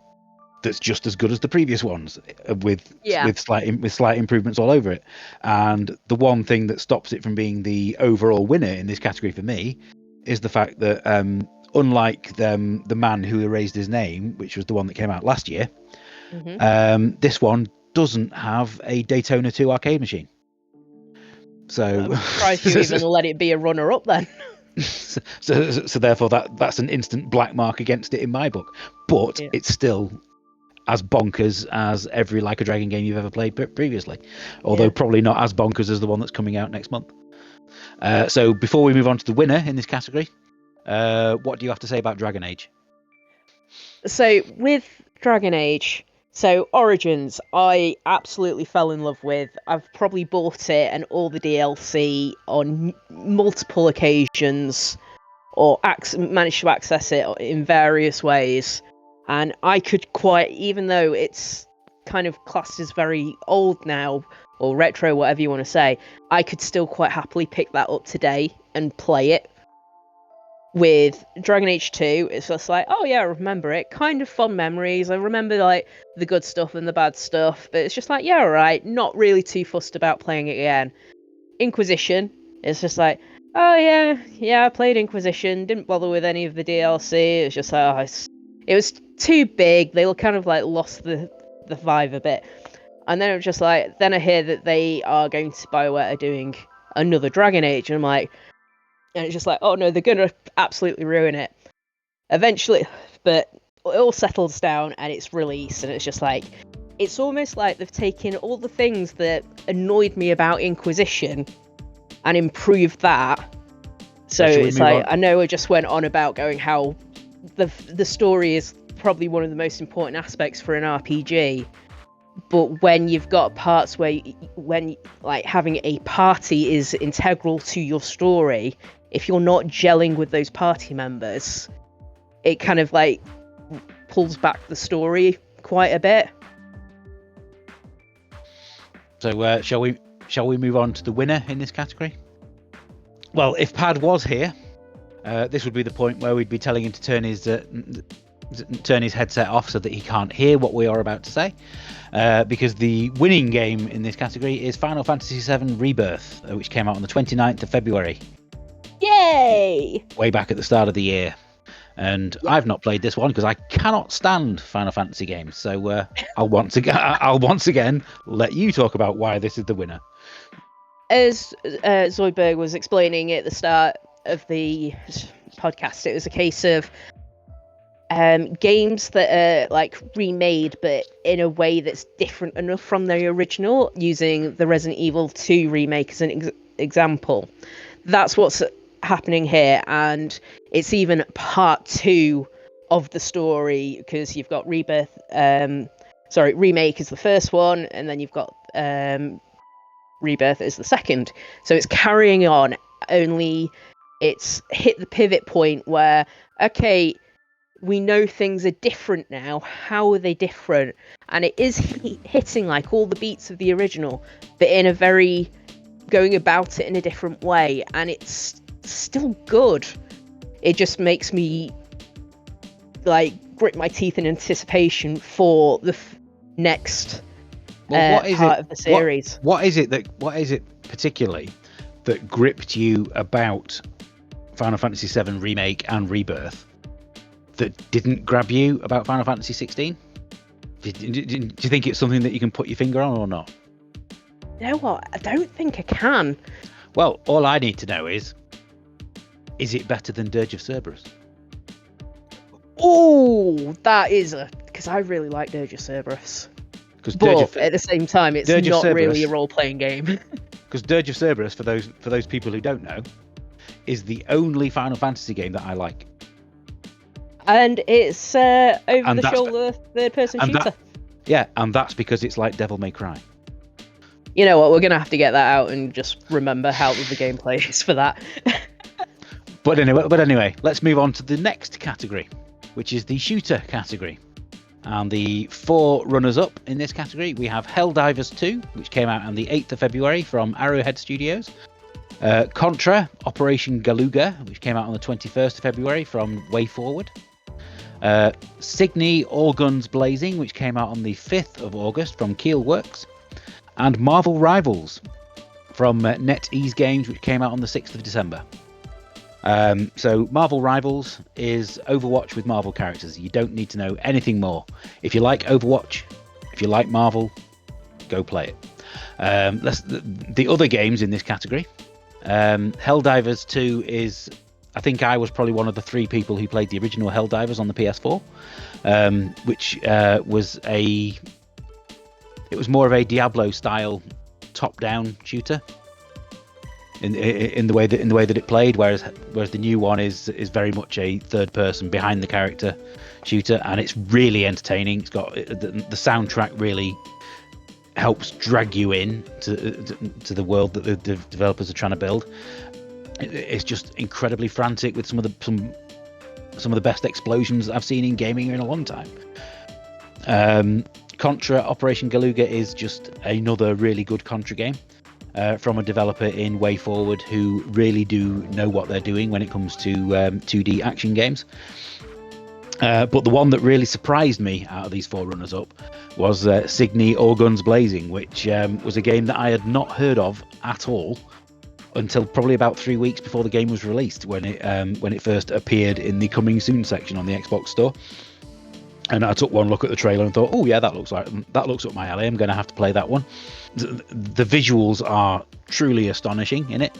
that's just as good as the previous ones with slight improvements all over it. And the one thing that stops it from being the overall winner in this category for me is the fact that unlike the Man Who Erased His Name, which was the one that came out last year, this one doesn't have a Daytona 2 arcade machine. So I'm surprised you even let it be a runner-up then. so therefore that's an instant black mark against it in my book. But it's still as bonkers as every Like a Dragon game you've ever played previously, although probably not as bonkers as the one that's coming out next month. So before we move on to the winner in this category, what do you have to say about Dragon Age? So with Dragon Age, Origins, I absolutely fell in love with. I've probably bought it and all the DLC on multiple occasions, or managed to access it in various ways. And I could even though it's kind of classed as very old now, or retro, whatever you want to say, I could still quite happily pick that up today and play it. With Dragon Age 2, it's just like, oh yeah, I remember it. Kind of fond memories. I remember like the good stuff and the bad stuff, but it's just like, yeah, alright, not really too fussed about playing it again. Inquisition, it's just like, oh yeah, I played Inquisition, didn't bother with any of the DLC. It's just like, it was too big. They kind of like lost the vibe a bit. And then it was just like, then I hear that BioWare are doing another Dragon Age, and I'm like, and it's just like, oh no, they're gonna absolutely ruin it. Eventually, but it all settles down and it's released, and it's just like, it's almost like they've taken all the things that annoyed me about Inquisition and improved that. So it's like, I know I just went on about going how the story is probably one of the most important aspects for an RPG, but when you've got parts when like having a party is integral to your story, if you're not gelling with those party members, it kind of like pulls back the story quite a bit. So shall we move on to the winner in this category? Well, if Pad was here, this would be the point where we'd be telling him to turn his headset off so that he can't hear what we are about to say, because the winning game in this category is Final Fantasy VII Rebirth, which came out on the 29th of February. Yay! Way back at the start of the year. And I've not played this one because I cannot stand Final Fantasy games. So I'll once again let you talk about why this is the winner. As Zoidberg was explaining at the start of the podcast, it was a case of games that are like remade, but in a way that's different enough from the original, using the Resident Evil 2 remake as an example. That's what's happening here, and it's even part 2 of the story, because you've got Remake is the first one, and then you've got Rebirth is the second. So it's carrying on, only it's hit the pivot point where, okay, we know things are different now. How are they different? And it is hitting like all the beats of the original, but in a very going about it in a different way, and it's still good. It just makes me like grit my teeth in anticipation for the next part of the series. What is it particularly that gripped you about Final Fantasy VII Remake and Rebirth that didn't grab you about Final Fantasy 16? Do you think it's something that you can put your finger on or not? You know what? I don't think I can. Well, all I need to know is it better than Dirge of Cerberus? Oh, that is because I really like Dirge of Cerberus. But at the same time, it's not really a role-playing game. Because Dirge of Cerberus, for those people who don't know, is the only Final Fantasy game that I like. And it's over-the-shoulder third-person shooter. And that's because it's like Devil May Cry. You know what? We're going to have to get that out and just remember how the gameplay is for that. But anyway, let's move on to the next category, which is the shooter category. And the 4 runners-up in this category, we have Helldivers 2, which came out on the 8th of February from Arrowhead Studios. Contra, Operation Galuga, which came out on the 21st of February from WayForward. Signy All Guns Blazing, which came out on the 5th of August from Keelworks. And Marvel Rivals from NetEase Games, which came out on the 6th of December. So Marvel Rivals is Overwatch with Marvel characters. You don't need to know anything more. If you like Overwatch, if you like Marvel, go play it. The other games in this category, Helldivers 2 is, I think I was probably one of the 3 people who played the original Helldivers on the PS4, which it was more of a Diablo style top-down shooter. In the way that it played, whereas the new one is very much a third person behind the character shooter, and it's really entertaining. It's got the soundtrack really helps drag you in to the world that the developers are trying to build. It's just incredibly frantic with some of the best explosions that I've seen in gaming in a long time. Contra Operation Galuga is just another really good Contra game. From a developer in WayForward who really do know what they're doing when it comes to 2D action games. But the one that really surprised me out of these 4 runners-up was Signy All Guns Blazing, which was a game that I had not heard of at all until probably about 3 weeks before the game was released, when it first appeared in the Coming Soon section on the Xbox Store. And I took one look at the trailer and thought, oh yeah, that looks up my alley. I'm going to have to play that one. The visuals are truly astonishing in it,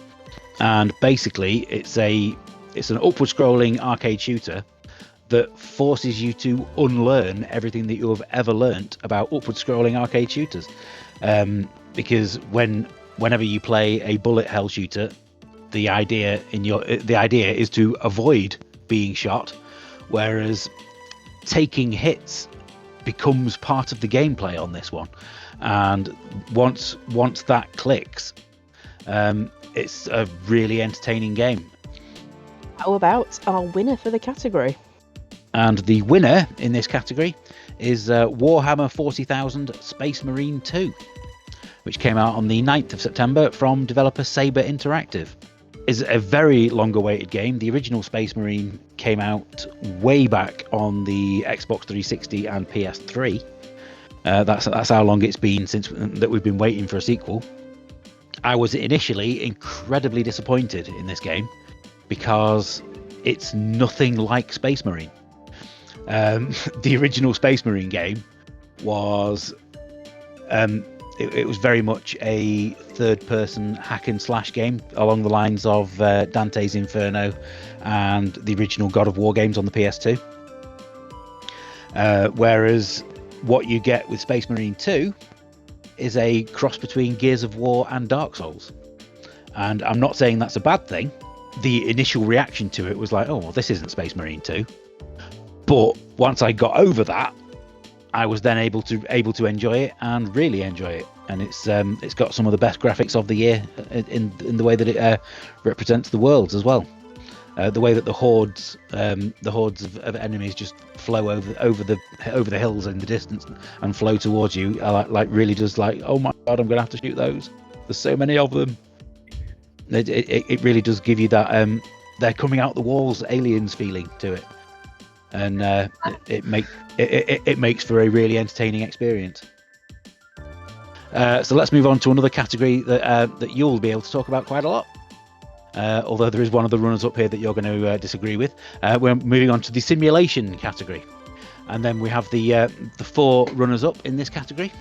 and basically it's an upward scrolling arcade shooter that forces you to unlearn everything that you have ever learnt about upward scrolling arcade shooters. Because whenever you play a bullet hell shooter, the idea is to avoid being shot, whereas taking hits becomes part of the gameplay on this one. And once that clicks, it's a really entertaining game. How about our winner for the category? And the winner in this category is Warhammer 40,000 Space Marine 2, which came out on the 9th of September from developer Saber Interactive. It's a very long-awaited game. The original Space Marine came out way back on the Xbox 360 and PS3. That's how long it's been since that we've been waiting for a sequel. I was initially incredibly disappointed in this game because it's nothing like Space Marine. The original Space Marine game was it was very much a third-person hack and slash game along the lines of Dante's Inferno and the original God of War games on the PS2. Whereas what you get with Space Marine 2 is a cross between Gears of War and Dark Souls. And I'm not saying that's a bad thing. The initial reaction to it was like, oh, well, this isn't Space Marine 2. But once I got over that, I was then able to enjoy it and really enjoy it. And it's got some of the best graphics of the year in the way that it represents the worlds as well. The way that the hordes of enemies just flow over the hills in the distance and flow towards you, like really does like, oh my god, I'm gonna have to shoot those. There's so many of them. It really does give you that they're coming out the walls aliens feeling to it, and it makes for a really entertaining experience. So let's move on to another category that you'll be able to talk about quite a lot. Although there is one of the runners up here that you're going to disagree with. We're moving on to the simulation category, and then we have the 4 runners up in this category,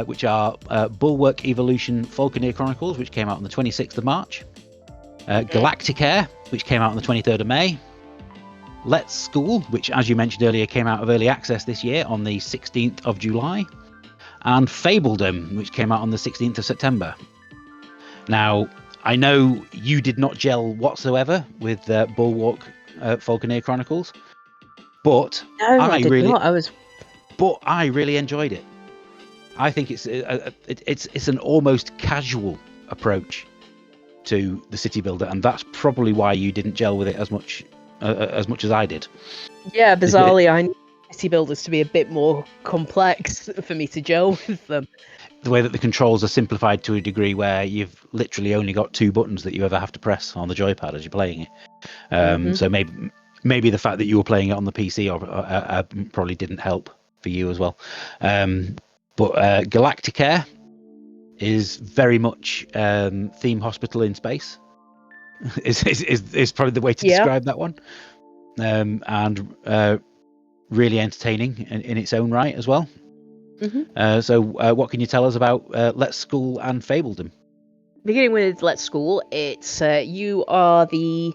which are Bulwark Evolution Falconeer Chronicles, which came out on the 26th of March, Galactic Air, which came out on the 23rd of May, Let's School, which, as you mentioned earlier, came out of early access this year on the 16th of July, and Fabledom, which came out on the 16th of September. Now, I know you did not gel whatsoever with Bulwark Falconeer Chronicles, but No, I did not. But I really enjoyed it. I think it's an almost casual approach to the city builder, and that's probably why you didn't gel with it as much as I did. Yeah, bizarrely, I need city builders to be a bit more complex for me to gel with them. The way that the controls are simplified to a degree where you've literally only got 2 buttons that you ever have to press on the joypad as you're playing it. So maybe the fact that you were playing it on the PC probably didn't help for you as well. But Galactic Air is very much Theme Hospital in space. is probably the way to describe that one. And really entertaining in its own right as well. So what can you tell us about Let's School and Fabledom? Beginning with Let's School, it's you are the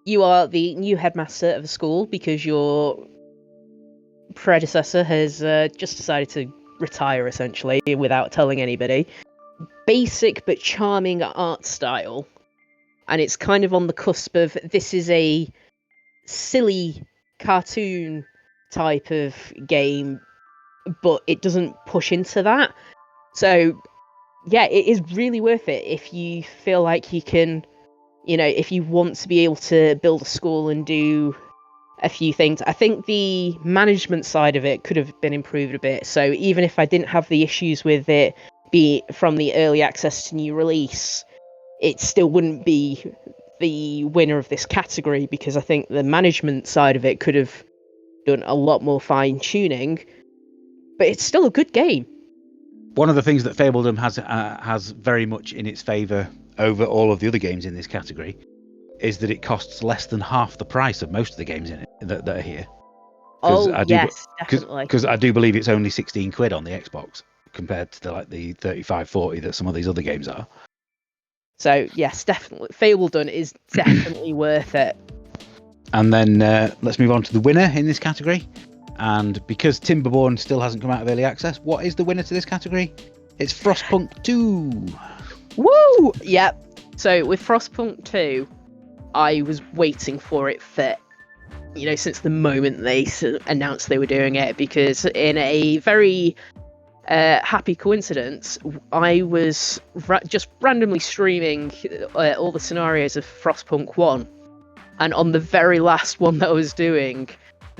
new headmaster of a school because your predecessor has just decided to retire, essentially, without telling anybody. Basic but charming art style, and it's kind of on the cusp of this is a silly cartoon type of game, but it doesn't push into that. So yeah, it is really worth it if you feel like you can, if you want to be able to build a school and do a few things. I think the management side of it could have been improved a bit. So even if I didn't have the issues with it be from the early access to new release, it still wouldn't be the winner of this category because I think the management side of it could have done a lot more fine tuning, but it's still a good game. One of the things that Fabledom has very much in its favour over all of the other games in this category is that it costs less than half the price of most of the games in it that are here. Oh, yes, definitely. Because I do believe it's only 16 quid on the Xbox compared to the 35, 40 that some of these other games are. So yes, definitely, Fable Done is definitely worth it. And then let's move on to the winner in this category. And because Timberborn still hasn't come out of early access, what is the winner to this category? It's Frostpunk 2. Woo! Yep. So with Frostpunk 2, I was waiting for it for, since the moment they announced they were doing it, because in a very happy coincidence, I was just randomly streaming all the scenarios of Frostpunk 1, and on the very last one that I was doing,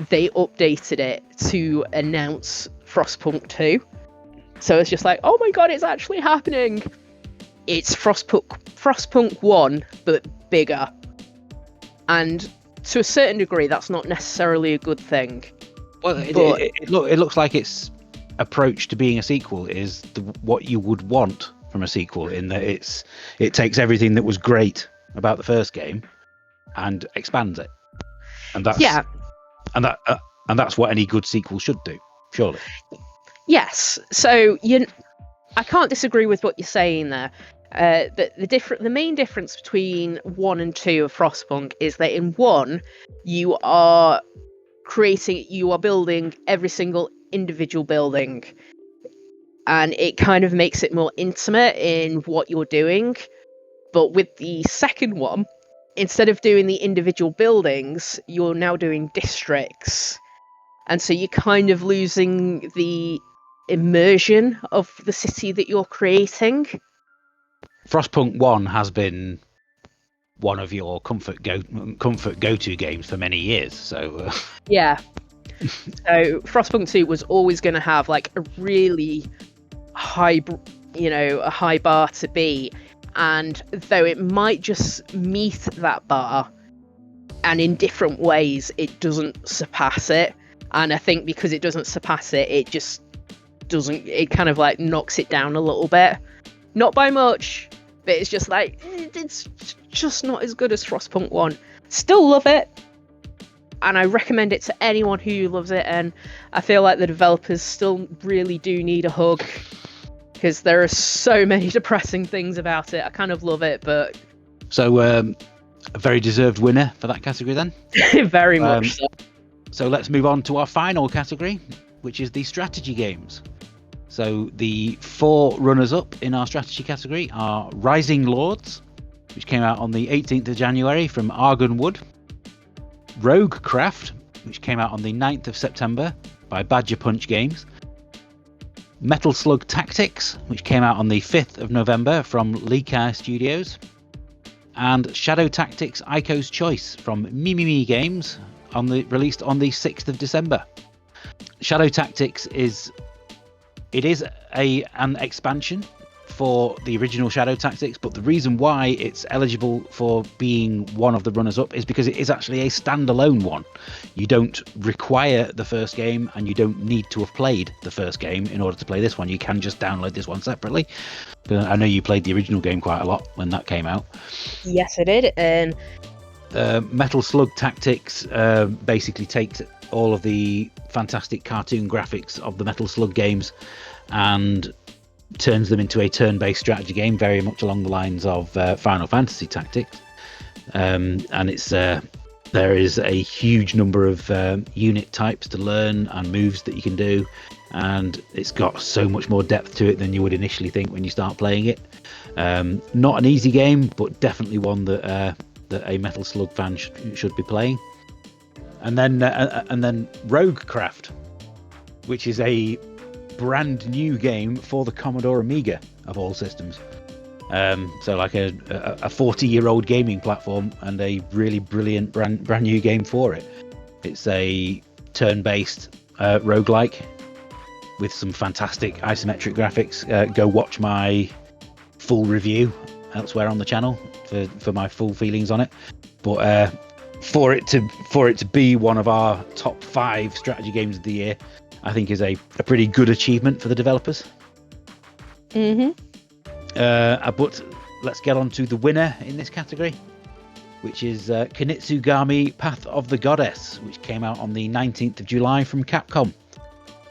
they updated it to announce Frostpunk 2. So it's just like, oh my god, it's actually happening! It's Frostpunk 1, but bigger. And to a certain degree, that's not necessarily a good thing. Well, it looks like its approach to being a sequel is what you would want from a sequel, in that it takes everything that was great about the first game and expands it. And that's and that's what any good sequel should do, surely. Yes. So I can't disagree with what you're saying there. The main difference between 1 and 2 of Frostpunk is that in 1 you are building every single individual building, and it kind of makes it more intimate in what you're doing. But with the second one, instead of doing the individual buildings, you're now doing districts, and so you're kind of losing the immersion of the city that you're creating. Frostpunk 1 has been one of your comfort go-to games for many years, so yeah. So Frostpunk 2 was always going to have like a really high bar to beat, and though it might just meet that bar, and in different ways it doesn't surpass it. And I think because it doesn't surpass it, it kind of like knocks it down a little bit, not by much, but it's just like, it's just not as good as Frostpunk 1. Still love it, and I recommend it to anyone who loves it, and I feel like the developers still really do need a hug, because there are so many depressing things about it. I kind of love it, but... So, a very deserved winner for that category then? Very much so. So let's move on to our final category, which is the strategy games. So the 4 runners-up in our strategy category are Rising Lords, which came out on the 18th of January from Argonwood; Roguecraft, which came out on the 9th of September by Badger Punch Games; Metal Slug Tactics, which came out on the 5th of November from Leakai Studios; and Shadow Tactics Ico's Choice from Mimimi Games, released on the 6th of December. Shadow Tactics is an expansion for the original Shadow Tactics, but the reason why it's eligible for being one of the runners-up is because it is actually a standalone one. You don't require the first game, and you don't need to have played the first game in order to play this one. You can just download this one separately. I know you played the original game quite a lot when that came out. Yes, I did. And Metal Slug Tactics basically takes all of the fantastic cartoon graphics of the Metal Slug games and turns them into a turn-based strategy game, very much along the lines of Final Fantasy Tactics. And there is a huge number of unit types to learn and moves that you can do, and it's got so much more depth to it than you would initially think when you start playing it. Not an easy game, but definitely one that a Metal Slug fan should be playing. And then Roguecraft, which is a brand new game for the Commodore Amiga of all systems. So like a 40-year-old gaming platform, and a really brilliant brand new game for it. It's a turn-based roguelike with some fantastic isometric graphics. Go watch my full review elsewhere on the channel for my full feelings on it. But for it to be one of our top 5 strategy games of the year, I think is a pretty good achievement for the developers. Mm-hmm. But let's get on to the winner in this category. which is Kunitsugami Path of the Goddess, which came out on the 19th of July from Capcom.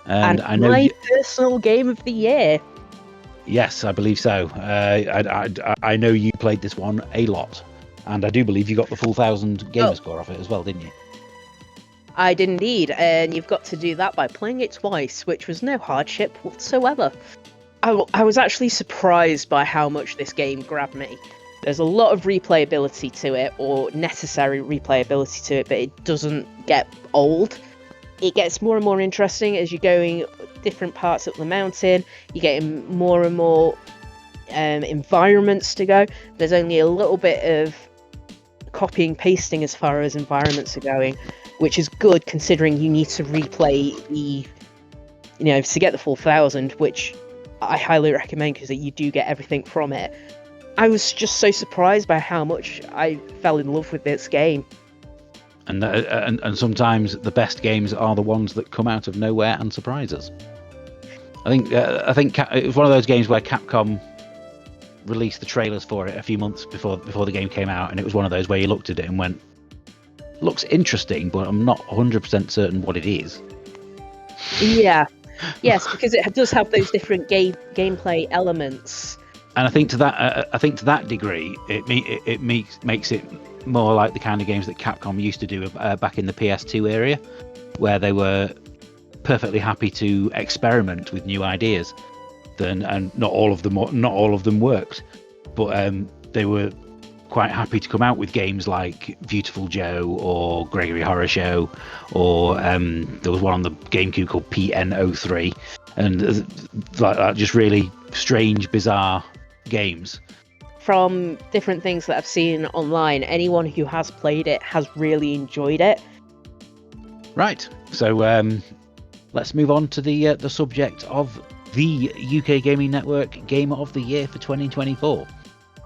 And I know my personal game of the year. Yes, I believe so. I know you played this one a lot, and I do believe you got the full 1,000 gamer score off it as well, didn't you? I did indeed, and you've got to do that by playing it twice, which was no hardship whatsoever. I was actually surprised by how much this game grabbed me. There's a lot of replayability to it, or necessary replayability to it, but it doesn't get old. It gets more and more interesting as you're going different parts up the mountain. You're getting more and more environments to go. There's only a little bit of copying pasting as far as environments are going, which is good considering you need to replay to get the full 1,000, which I highly recommend because you do get everything from it. I was just so surprised by how much I fell in love with this game. And sometimes the best games are the ones that come out of nowhere and surprise us. I think it was one of those games where Capcom released the trailers for it a few months before the game came out, and it was one of those where you looked at it and went, looks interesting, but I'm not 100% certain what it is. Yeah. Yes, because it does have those different gameplay elements. And I think to that degree, it makes it more like the kind of games that Capcom used to do back in the PS2 area, where they were perfectly happy to experiment with new ideas. And not all of them worked, but they were quite happy to come out with games like Beautiful Joe or Gregory Horror Show, or there was one on the GameCube called PN03, and like that, just really strange, bizarre games. From different things that I've seen online, anyone who has played it has really enjoyed it. Right. So let's move on to the subject of the UK Gaming Network Game of the Year for 2024.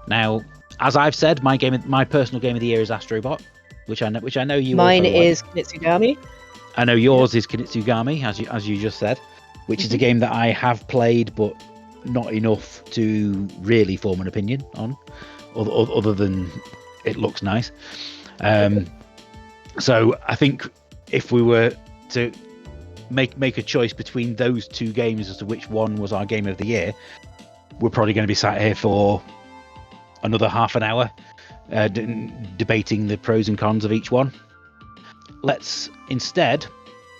Now, as I've said, my personal game of the year is Astrobot, which I know you. Mine is Kunitsugami. I know yours is Kunitsugami, as you just said, which is a game that I have played, but not enough to really form an opinion on, other than it looks nice. So I think if we were to make a choice between those two games as to which one was our game of the year, we're probably going to be sat here for another half an hour debating the pros and cons of each one. Let's instead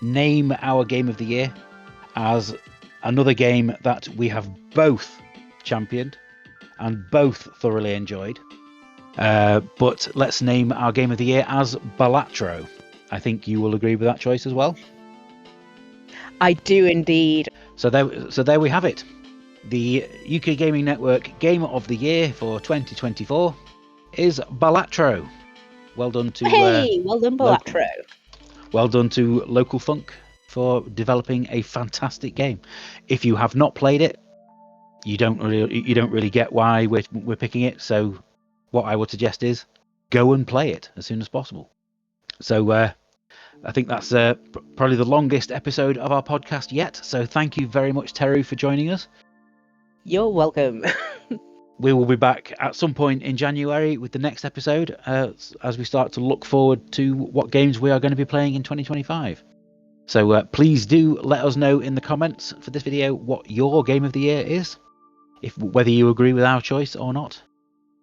name our game of the year as another game that we have both championed and both thoroughly enjoyed. But let's name our game of the year as Balatro. I think you will agree with that choice as well. I do indeed. So there we have it. The UK Gaming Network Game of the Year for 2024 is Balatro. Well done to well done, Balatro. Well done to Local Funk for developing a fantastic game. If you have not played it, you don't really get why we're picking it. So what I would suggest is go and play it as soon as possible. So I think that's probably the longest episode of our podcast yet. So thank you very much, Teru, for joining us. You're welcome. We will be back at some point in January with the next episode as we start to look forward to what games we are going to be playing in 2025. So please do let us know in the comments for this video what your game of the year is, whether you agree with our choice or not,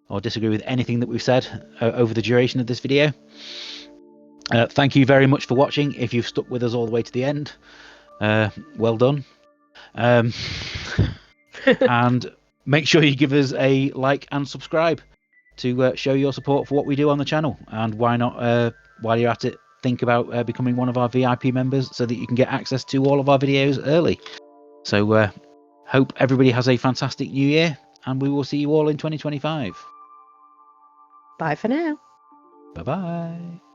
or disagree with anything that we've said over the duration of this video. Thank you very much for watching. If you've stuck with us all the way to the end, well done. And make sure you give us a like and subscribe to show your support for what we do on the channel. And why not, while you're at it, think about becoming one of our VIP members so that you can get access to all of our videos early. So hope everybody has a fantastic new year, and we will see you all in 2025. Bye for now. Bye-bye.